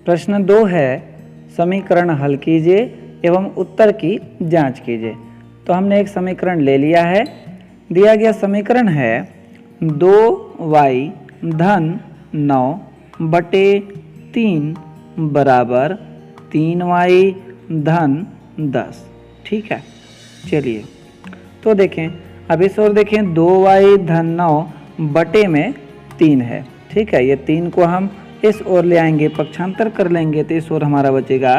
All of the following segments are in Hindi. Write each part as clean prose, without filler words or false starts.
प्रश्न 2 है, समीकरण हल कीजिए एवं उत्तर की जांच कीजिए। तो हमने एक समीकरण ले लिया है। दिया गया समीकरण है 2y धन 9 बटे 3 बराबर 3y धन 10। ठीक है, चलिए तो देखें, अब इस ओर देखें 2y धन 9 बटे में 3 है। ठीक है, ये 3 को हम इस ओर ले आएंगे, पक्षांतर कर लेंगे तो इस ओर हमारा बचेगा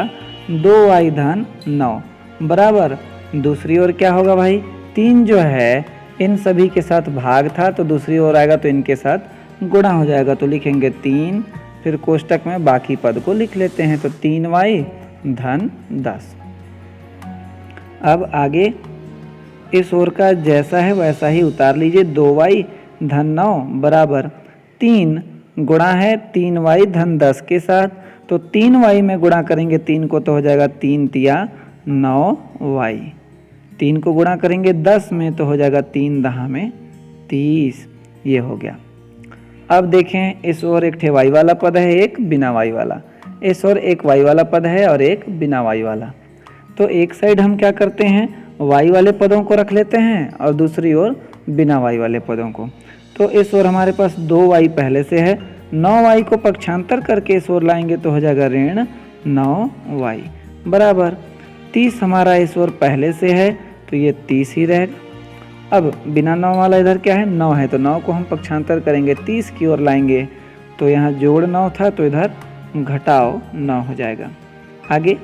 2y धन 9 बराबर, दूसरी ओर क्या होगा भाई, 3 जो है इन सभी के साथ भाग था तो दूसरी ओर आएगा तो इनके साथ गुणा हो जाएगा, तो लिखेंगे 3, फिर कोष्टक में बाकी पद को लिख लेते हैं, तो 3y धन 10। अब आगे इस ओर का जैसा है वैसा ही उतार लीजिए, 2y धन 9 बराबर 3 गुणा है 3y धन 10 के साथ, तो 3y में गुणा करेंगे 3 को तो हो जाएगा 3 तिया 9y, 3 को गुणा करेंगे 10 में तो हो जाएगा 3 दहा में 30, ये हो गया। अब देखें इस ओर एक ठे y वाला पद है, एक बिना y वाला, इस ओर एक y वाला पद है और एक बिना y वाला। तो एक साइड हम क्या करते हैं, y वाले पदों को रख लेते हैं और दूसरी ओर बिना y वाले पदों को। तो इस ओर हमारे पास 2y पहले से है, 9y को पक्षांतर करके इस ओर लाएंगे तो हो जाएगा ऋण 9y बराबर 30 हमारा इस ओर पहले से है तो ये 30 ही रहेगा। अब बिना 9 वाला इधर क्या है, 9 है, तो 9 को हम पक्षांतर करेंगे 30 की ओर लाएंगे तो यहाँ जोड़ 9 था तो इधर घटाओ 9 हो जाएगा। आगे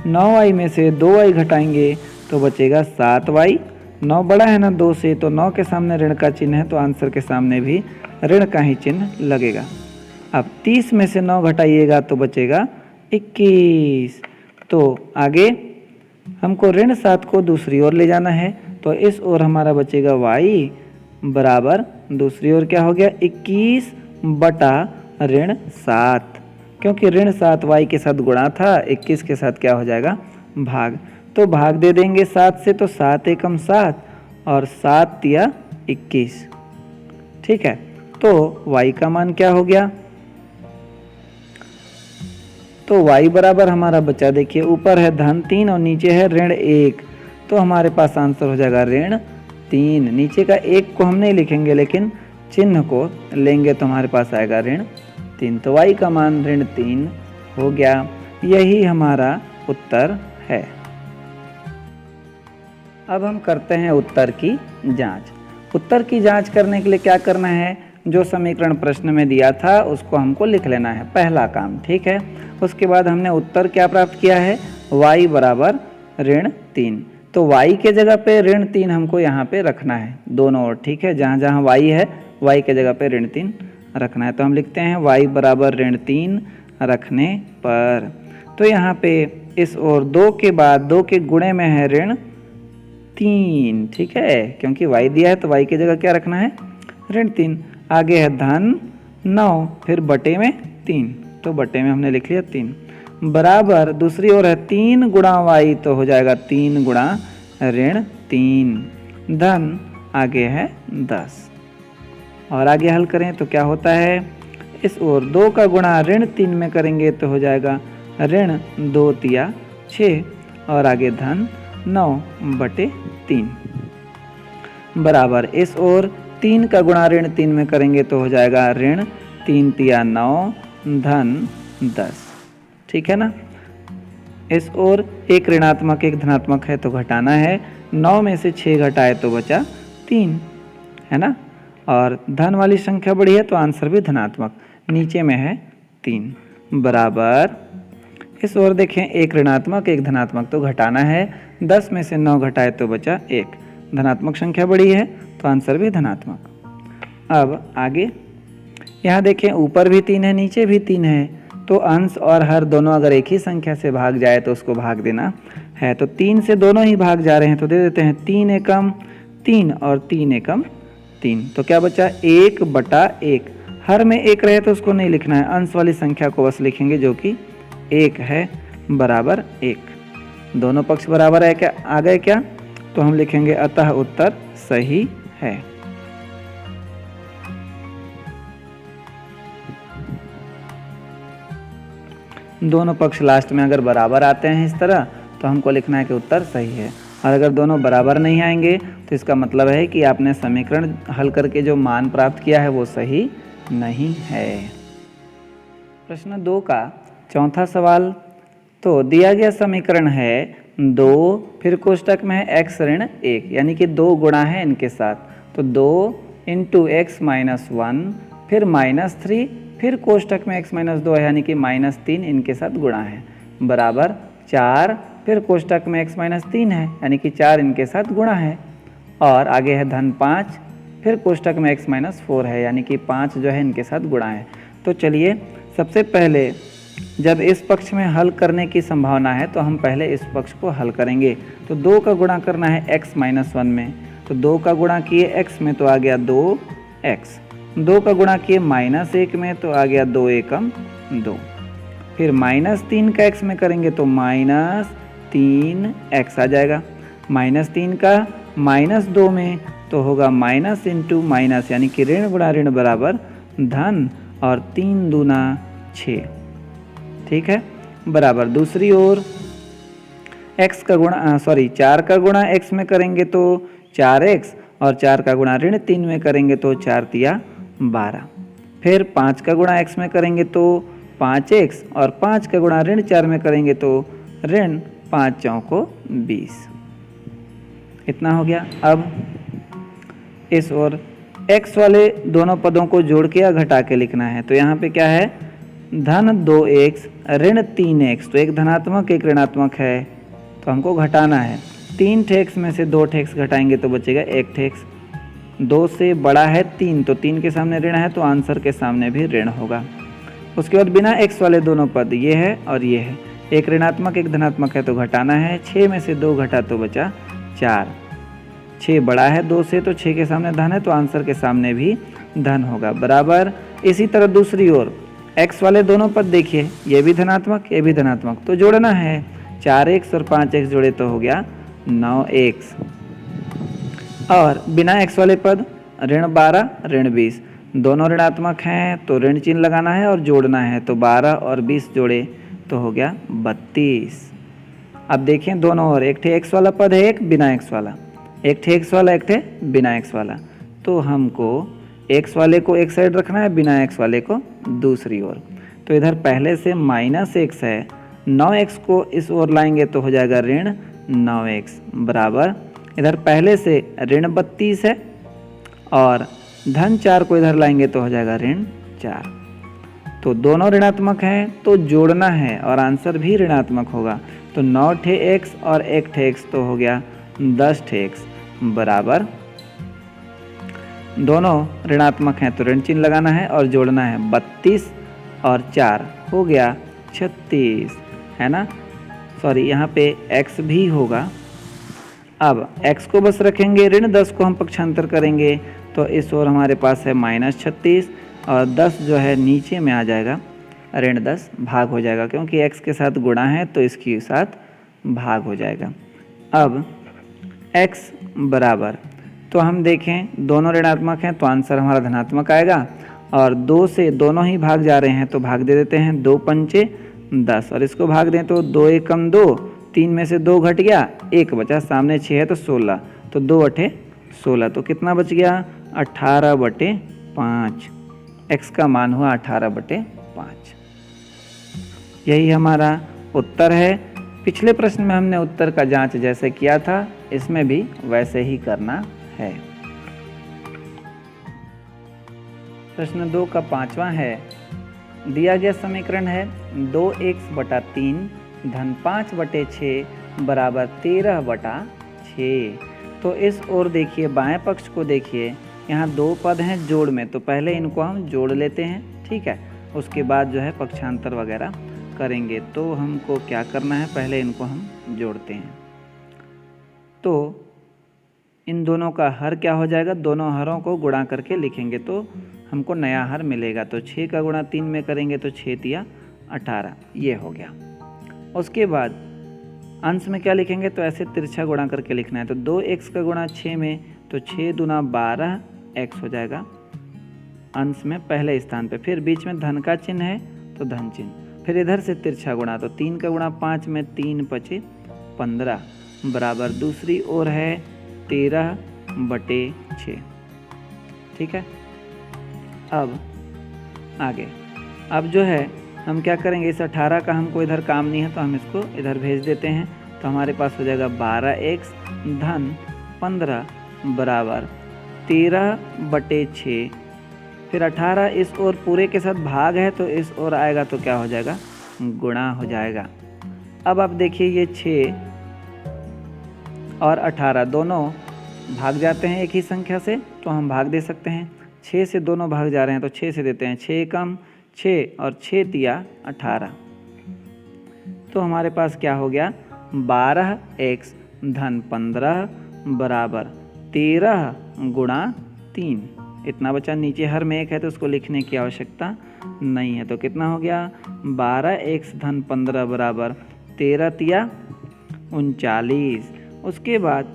9y में से 2y घटाएंगे तो बचेगा 7y, 9 बड़ा है ना 2 से, तो 9 के सामने ऋण का चिन्ह है तो आंसर के सामने भी ऋण का ही चिन्ह लगेगा। अब 30 में से 9 घटाइएगा तो बचेगा 21। तो आगे हमको ऋण 7 को दूसरी ओर ले जाना है, तो इस ओर हमारा बचेगा y बराबर, दूसरी ओर क्या हो गया 21 बटा ऋण 7, क्योंकि ऋण 7y के साथ गुणा था, 21 के साथ क्या हो जाएगा भाग, तो भाग दे देंगे 7 से, तो 7 एकम 7 और 7 तिया 21। ठीक है, तो y का मान क्या हो गया, तो y बराबर हमारा बचा, देखिए ऊपर है धन 3 और नीचे है ऋण 1, तो हमारे पास आंसर हो जाएगा ऋण 3। नीचे का 1 को हम नहीं लिखेंगे लेकिन चिन्ह को लेंगे तो हमारे पास आएगा ऋण 3, तो y का मान ऋण 3 हो गया। यही हमारा उत्तर है। अब हम करते हैं उत्तर की जांच। उत्तर की जांच करने के लिए क्या करना है, जो समीकरण प्रश्न में दिया था उसको हमको लिख लेना है, पहला काम। ठीक है, उसके बाद हमने उत्तर क्या प्राप्त किया है, y बराबर ऋण 3, तो y के जगह पे ऋण 3 हमको यहाँ पे रखना है दोनों ओर। ठीक है, जहाँ जहाँ y है y के जगह पे ऋण 3 रखना है, तो हम लिखते हैं y बराबर ऋण 3 रखने पर, तो यहाँ पे इस ओर 2 के बाद 2 के गुणे में है ऋण 3। ठीक है, क्योंकि y दिया है तो y की जगह क्या रखना है ऋण 3। आगे है धन 9, फिर बटे में 3, तो बटे में हमने लिख लिया 3 बराबर, दूसरी ओर है 3 गुणा y, तो हो जाएगा 3 गुणा ऋण 3 धन, आगे है 10, और आगे हल करें तो क्या होता है, इस ओर 2 का गुणा ऋण 3 में करेंगे तो हो जाएगा ऋण 2 तिया 6, और आगे धन 9 बटे 3 बराबर, इस ओर 3 का गुणा ऋण 3 में करेंगे तो हो जाएगा ऋण 3 तिया 9 धन 10। ठीक है ना, इस ओर एक ऋणात्मक एक धनात्मक है तो घटाना है, 9 में से 6 घटाए तो बचा 3, है ना, और धन वाली संख्या बड़ी है तो आंसर भी धनात्मक, नीचे में है 3 बराबर, इस ओर देखें एक ऋणात्मक एक धनात्मक तो घटाना है, 10 में से 9 घटाए तो बचा 1, धनात्मक संख्या बड़ी है तो आंसर भी धनात्मक। अब आगे यहाँ देखें ऊपर भी 3 है नीचे भी 3 है, तो अंश और हर दोनों अगर एक ही संख्या से भाग जाए तो उसको भाग देना है, तो 3 से दोनों ही भाग जा रहे हैं तो दे देते हैं 3 एकम 3 और 3 एकम 3, तो क्या बचा 1 बटा 1, हर में 1 रहे तो उसको नहीं लिखना है, अंश वाली संख्या को बस लिखेंगे जो कि 1 है, बराबर 1। दोनों पक्ष बराबर है क्या, आ गए क्या? तो हम लिखेंगे अतः उत्तर सही है। दोनों पक्ष लास्ट में अगर बराबर आते हैं इस तरह तो हमको लिखना है कि उत्तर सही है, और अगर दोनों बराबर नहीं आएंगे तो इसका मतलब है कि आपने समीकरण हल करके जो मान प्राप्त किया है वो सही नहीं है। प्रश्न 2 का चौथा सवाल, तो दिया गया समीकरण है 2 फिर कोष्टक में है x ऋण 1, यानी कि 2 गुणा है इनके साथ, तो 2 इंटू एक्स माइनस 1 फिर -3 फिर कोष्टक में x माइनस 2 है यानी कि -3 इनके साथ गुणा है, बराबर 4 फिर कोष्टक में x माइनस 3 है यानी कि 4 इनके साथ गुणा है, और आगे है धन 5 फिर कोष्टक में x माइनस 4 है यानी कि 5 जो है इनके साथ गुणा है। तो चलिए सबसे पहले जब इस पक्ष में हल करने की संभावना है तो हम पहले इस पक्ष को हल करेंगे। तो 2 का गुणा करना है x माइनस 1 में, तो 2 का गुणा किए x में तो आ गया 2x, 2 का गुणा किए -1 में तो आ गया 2 एकम 2, फिर -3 का x में करेंगे तो -3x आ जाएगा, -3 का -2 में तो होगा माइनस इंटू माइनस यानी कि ऋण गुणा ऋण बराबर धन, और 3 दूना 6, ठीक है, बराबर दूसरी ओर x का गुणा 4 का गुणा x में करेंगे तो 4x, और 4 का गुणा ऋण 3 में करेंगे तो 4 तिया 12, फिर 5 का गुणा x में करेंगे तो 5x, और 5 का गुणा ऋण 4 में करेंगे तो ऋण 5 चौको 20, इतना हो गया। अब इस ओर x वाले दोनों पदों को जोड़ के या घटा के लिखना है, तो यहाँ पे क्या है धन 2x ऋण 3x, तो एक धनात्मक एक ऋणात्मक है तो हमको घटाना है, 3 ठेक्स में से 2 ठेक्स घटाएंगे तो बचेगा 1 ठेक्स, 2 से बड़ा है 3 तो 3 के सामने ऋण है तो आंसर के सामने भी ऋण होगा। उसके बाद बिना x वाले दोनों पद ये है और ये है, एक ऋणात्मक एक धनात्मक है तो घटाना है, 6 में से 2 घटा तो बचा 4, 6 बड़ा है 2 से तो 6 के सामने धन है तो आंसर के सामने भी धन होगा, बराबर। इसी तरह दूसरी ओर x वाले दोनों पद देखिए, ये भी धनात्मक ये भी धनात्मक, तो जोड़ना है, 4x और 5x जोड़े तो हो गया 9x, और बिना x वाले पद ऋण 12 ऋण 20, दोनों ऋणात्मक हैं तो ऋण चिन्ह लगाना है और जोड़ना है, तो 12 और 20 जोड़े तो हो गया 32। अब देखें दोनों ओर, एक ठे x वाला पद है एक बिना x वाला, एक ठे x वाला एक ठे बिना x वाला, तो हमको x वाले को एक साइड रखना है, बिना x वाले को दूसरी ओर। तो इधर पहले से -x है, 9x को इस ओर लाएंगे तो हो जाएगा ऋण 9x, बराबर इधर पहले से ऋण 32 है और धन 4 को इधर लाएंगे तो हो जाएगा ऋण 4, तो दोनों ऋणात्मक हैं तो जोड़ना है और आंसर भी ऋणात्मक होगा, तो 9 ठे x और 1 ठे x तो हो गया 10 ठे x, बराबर दोनों ऋणात्मक हैं तो ऋण चिन्ह लगाना है और जोड़ना है, 32 और 4 हो गया 36, है ना, यहाँ पे x भी होगा। अब x को बस रखेंगे, ऋण 10 को हम पक्षांतर करेंगे तो इस ओर हमारे पास है -36 और 10 जो है नीचे में आ जाएगा, ऋण 10 भाग हो जाएगा क्योंकि x के साथ गुणा है तो इसके साथ भाग हो जाएगा। अब x बराबर, तो हम देखें दोनों ऋणात्मक हैं तो आंसर हमारा धनात्मक आएगा, और 2 से दोनों ही भाग जा रहे हैं तो भाग दे देते हैं, 2 पंचे 10 और इसको भाग दें तो 2 एकम 2, 3 में से 2 घट गया 1 बचा, सामने 6 है तो 16, तो 2 अठे 16, तो कितना बच गया 18/5, x का मान हुआ 18/5। यही हमारा उत्तर है। पिछले प्रश्न में हमने उत्तर का जांच जैसे किया था इसमें भी वैसे ही करना है। प्रश्न 2 का 5वां है, दिया गया समीकरण है 2x/3 धन 5/6 बराबर 13/6। तो इस ओर देखिए, बाएं पक्ष को देखिए, यहाँ 2 पद हैं जोड़ में, तो पहले इनको हम जोड़ लेते हैं, ठीक है, उसके बाद जो है पक्षांतर वगैरह करेंगे। तो हमको क्या करना है, पहले इनको हम जोड़ते हैं। तो इन दोनों का हर क्या हो जाएगा, दोनों हरों को गुणा करके लिखेंगे तो हमको नया हर मिलेगा। तो 6 का गुणा 3 में करेंगे तो 6 तिया 18, ये हो गया। उसके बाद अंश में क्या लिखेंगे, तो ऐसे तिरछा गुणा करके लिखना है। तो 2x का गुणा 6 में, तो 6 दूना 12x हो जाएगा अंश में पहले स्थान पे। फिर बीच में धन का चिन्ह है तो धन चिन्ह। फिर इधर से तिरछा गुणा, तो 3 का गुणा 5 में, 3 पचे 15 बराबर दूसरी ओर है 13/6। ठीक है। अब आगे, अब जो है हम क्या करेंगे, इस 18 का हमको इधर काम नहीं है तो हम इसको इधर भेज देते हैं। तो हमारे पास हो जाएगा 12x धन 15 बराबर 13/6। फिर 18 इस ओर पूरे के साथ भाग है तो इस ओर आएगा तो क्या हो जाएगा, गुणा हो जाएगा। अब आप देखिए ये 6 और 18 दोनों भाग जाते हैं एक ही संख्या से, तो हम भाग दे सकते हैं। 6 से दोनों भाग जा रहे हैं तो 6 से देते हैं, 6 कम 6 और 6 तिया 18। तो हमारे पास क्या हो गया, 12x धन 15 बराबर 13 गुणा 3। इतना बचा, नीचे हर में एक है तो उसको लिखने की आवश्यकता नहीं है। तो कितना हो गया, 12x धन 15 बराबर 13 तिया 39। उसके बाद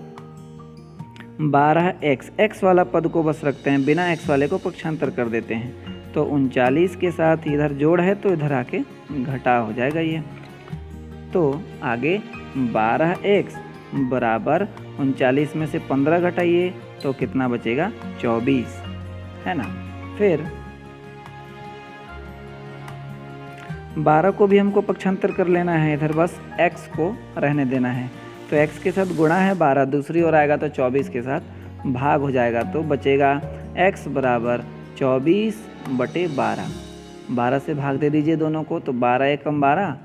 12x, x वाला पद को बस रखते हैं, बिना x वाले को पक्षांतर कर देते हैं। तो 39 के साथ इधर जोड़ है तो इधर आके घटा हो जाएगा ये। तो आगे 12x बराबर 39 में से 15 घटाइए तो कितना बचेगा, 24, है ना। फिर 12 को भी हमको पक्षांतर कर लेना है, इधर बस x को रहने देना है। तो x के साथ गुणा है 12, दूसरी ओर आएगा तो 24 के साथ भाग हो जाएगा। तो बचेगा x बराबर 24/12। 12 से भाग दे दीजिए दोनों को, तो 12 एकम 12,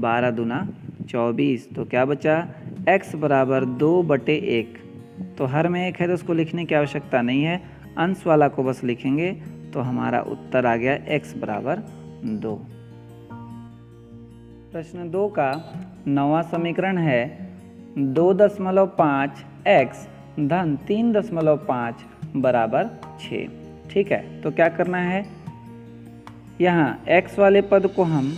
12 दूना 24। तो क्या बचा, x बराबर 2/1। तो हर में एक है तो उसको लिखने की आवश्यकता नहीं है, अंश वाला को बस लिखेंगे तो हमारा उत्तर आ गया x बराबर 2। प्रश्न 2 का 9वां समीकरण है 2.5x धन 3.5 बराबर 6। ठीक है। तो क्या करना है, यहाँ x वाले पद को हम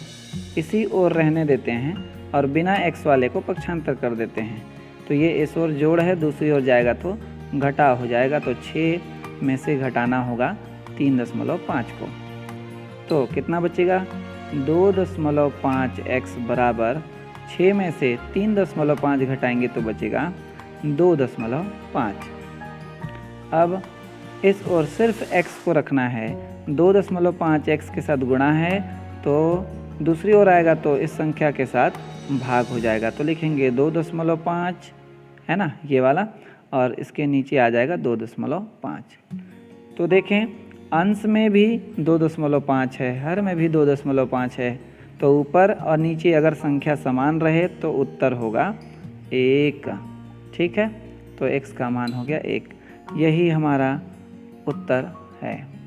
इसी ओर रहने देते हैं और बिना x वाले को पक्षांतर कर देते हैं। तो ये इस ओर जोड़ है, दूसरी ओर जाएगा तो घटा हो जाएगा। तो 6 में से घटाना होगा 3.5 को। तो कितना बचेगा, 2.5x बराबर 6 में से 3.5 घटाएंगे तो बचेगा 2.5। अब इस ओर सिर्फ x को रखना है, 2.5 x के साथ गुणा है तो दूसरी ओर आएगा तो इस संख्या के साथ भाग हो जाएगा। तो लिखेंगे 2.5, है ना ये वाला, और इसके नीचे आ जाएगा 2.5। तो देखें अंश में भी 2.5 है, हर में भी 2.5 है। तो ऊपर और नीचे अगर संख्या समान रहे तो उत्तर होगा 1। ठीक है। तो x का मान हो गया 1। यही हमारा उत्तर है।